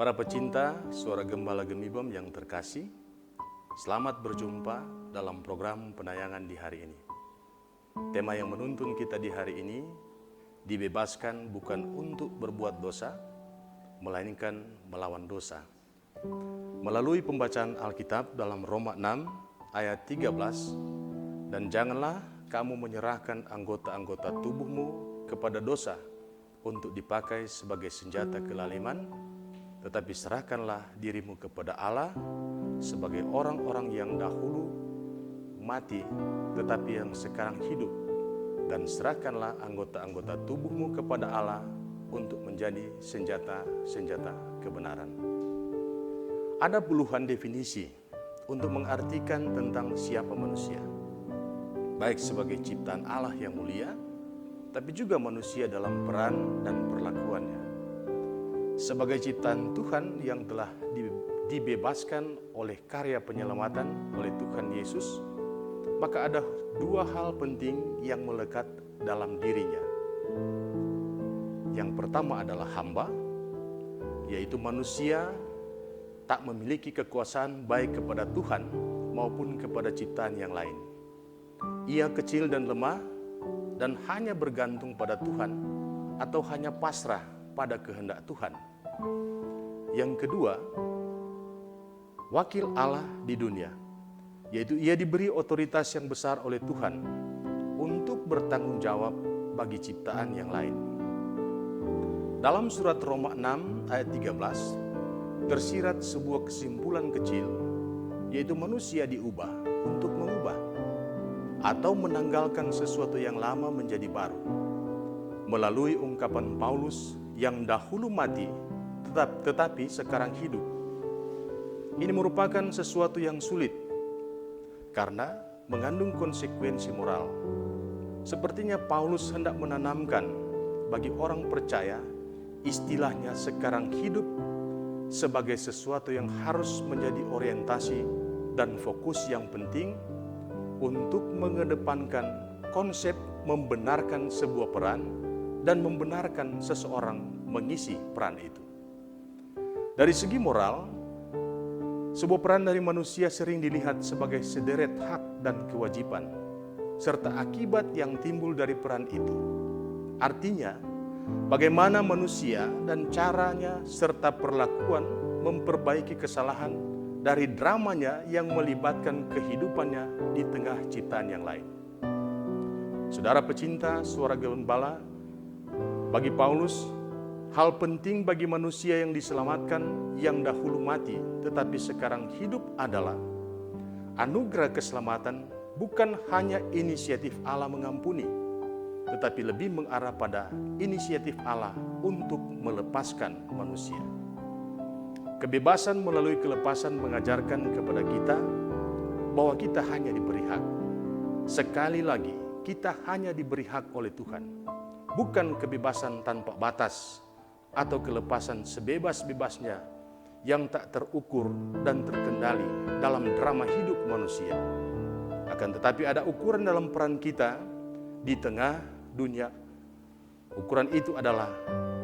Saudara pecinta Suara Gembala Gemibom yang terkasih, selamat berjumpa dalam program penayangan di hari ini. Tema yang menuntun kita di hari ini, dibebaskan bukan untuk berbuat dosa, melainkan melawan dosa. Melalui pembacaan Alkitab dalam Roma 6 ayat 13, dan janganlah kamu menyerahkan anggota-anggota tubuhmu kepada dosa untuk dipakai sebagai senjata kelaliman, tetapi serahkanlah dirimu kepada Allah sebagai orang-orang yang dahulu mati tetapi yang sekarang hidup, dan serahkanlah anggota-anggota tubuhmu kepada Allah untuk menjadi senjata-senjata kebenaran. Ada puluhan definisi untuk mengartikan tentang siapa manusia, baik sebagai ciptaan Allah yang mulia, tapi juga manusia dalam peran dan perlakuannya. Sebagai ciptaan Tuhan yang telah dibebaskan oleh karya penyelamatan oleh Tuhan Yesus, maka ada dua hal penting yang melekat dalam dirinya. Yang pertama adalah hamba, yaitu manusia tak memiliki kekuasaan baik kepada Tuhan maupun kepada ciptaan yang lain. Ia kecil dan lemah dan hanya bergantung pada Tuhan atau hanya pasrah pada kehendak Tuhan. Yang kedua, wakil Allah di dunia, yaitu ia diberi otoritas yang besar oleh Tuhan untuk bertanggung jawab bagi ciptaan yang lain. Dalam surat Roma 6 ayat 13, tersirat sebuah kesimpulan kecil, yaitu manusia diubah untuk mengubah atau menanggalkan sesuatu yang lama menjadi baru. Melalui ungkapan Paulus yang dahulu mati tetapi sekarang hidup. Ini merupakan sesuatu yang sulit karena mengandung konsekuensi moral. Sepertinya Paulus hendak menanamkan bagi orang percaya istilahnya sekarang hidup sebagai sesuatu yang harus menjadi orientasi dan fokus yang penting untuk mengedepankan konsep membenarkan sebuah peran dan membenarkan seseorang mengisi peran itu. Dari segi moral, sebuah peran dari manusia sering dilihat sebagai sederet hak dan kewajiban, serta akibat yang timbul dari peran itu. Artinya, bagaimana manusia dan caranya serta perlakuan memperbaiki kesalahan dari dramanya yang melibatkan kehidupannya di tengah ciptaan yang lain. Saudara pecinta Suara Gembala, bagi Paulus, hal penting bagi manusia yang diselamatkan yang dahulu mati tetapi sekarang hidup adalah anugerah keselamatan bukan hanya inisiatif Allah mengampuni, tetapi lebih mengarah pada inisiatif Allah untuk melepaskan manusia. Kebebasan melalui kelepasan mengajarkan kepada kita bahwa kita hanya diberi hak. Sekali lagi, kita hanya diberi hak oleh Tuhan, bukan kebebasan tanpa batas atau kelepasan sebebas-bebasnya yang tak terukur dan terkendali dalam drama hidup manusia. Akan tetapi ada ukuran dalam peran kita di tengah dunia. Ukuran itu adalah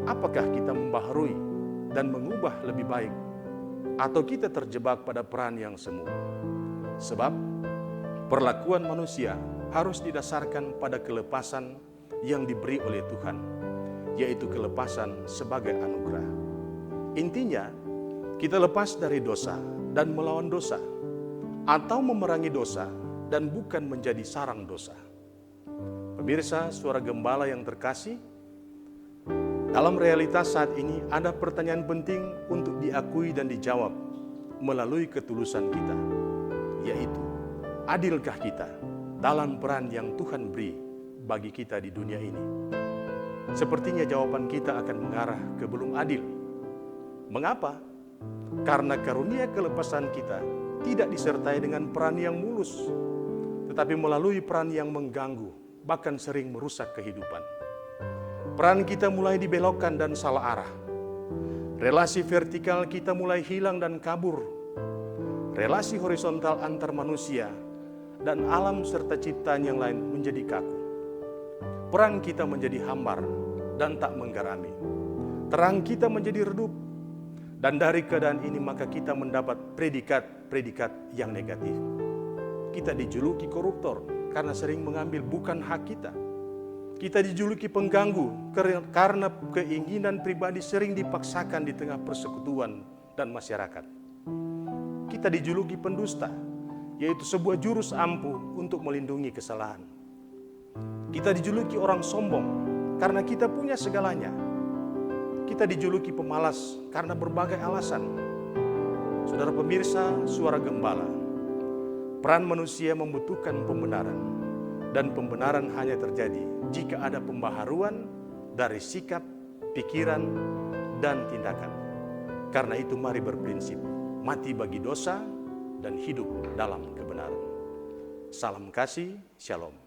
apakah kita membaharui dan mengubah lebih baik, atau kita terjebak pada peran yang semu. Sebab perlakuan manusia harus didasarkan pada kelepasan yang diberi oleh Tuhan, yaitu kelepasan sebagai anugerah. Intinya, kita lepas dari dosa dan melawan dosa, atau memerangi dosa dan bukan menjadi sarang dosa. Pemirsa Suara Gembala yang terkasih, dalam realitas saat ini ada pertanyaan penting untuk diakui dan dijawab melalui ketulusan kita, yaitu adilkah kita dalam peran yang Tuhan beri bagi kita di dunia ini? Sepertinya jawaban kita akan mengarah ke belum adil. Mengapa? Karena karunia kelepasan kita tidak disertai dengan peran yang mulus, tetapi melalui peran yang mengganggu, bahkan sering merusak kehidupan. Peran kita mulai dibelokkan dan salah arah. Relasi vertikal kita mulai hilang dan kabur. Relasi horizontal antar manusia dan alam serta ciptaan yang lain menjadi kaku. Peran kita menjadi hambar dan tak menggarami. Terang kita menjadi redup Dan dari keadaan ini maka kita mendapat predikat-predikat yang negatif. Kita dijuluki koruptor karena sering mengambil bukan hak kita. Kita dijuluki pengganggu karena keinginan pribadi sering dipaksakan di tengah persekutuan dan masyarakat. Kita dijuluki pendusta, yaitu sebuah jurus ampuh untuk melindungi kesalahan. Kita dijuluki orang sombong karena kita punya segalanya. Kita dijuluki pemalas karena berbagai alasan. Saudara pemirsa, suara gembala. Peran manusia membutuhkan pembenaran. Dan pembenaran hanya terjadi jika ada pembaharuan dari sikap, pikiran, dan tindakan. Karena itu mari berprinsip, mati bagi dosa dan hidup dalam kebenaran. Salam kasih, shalom.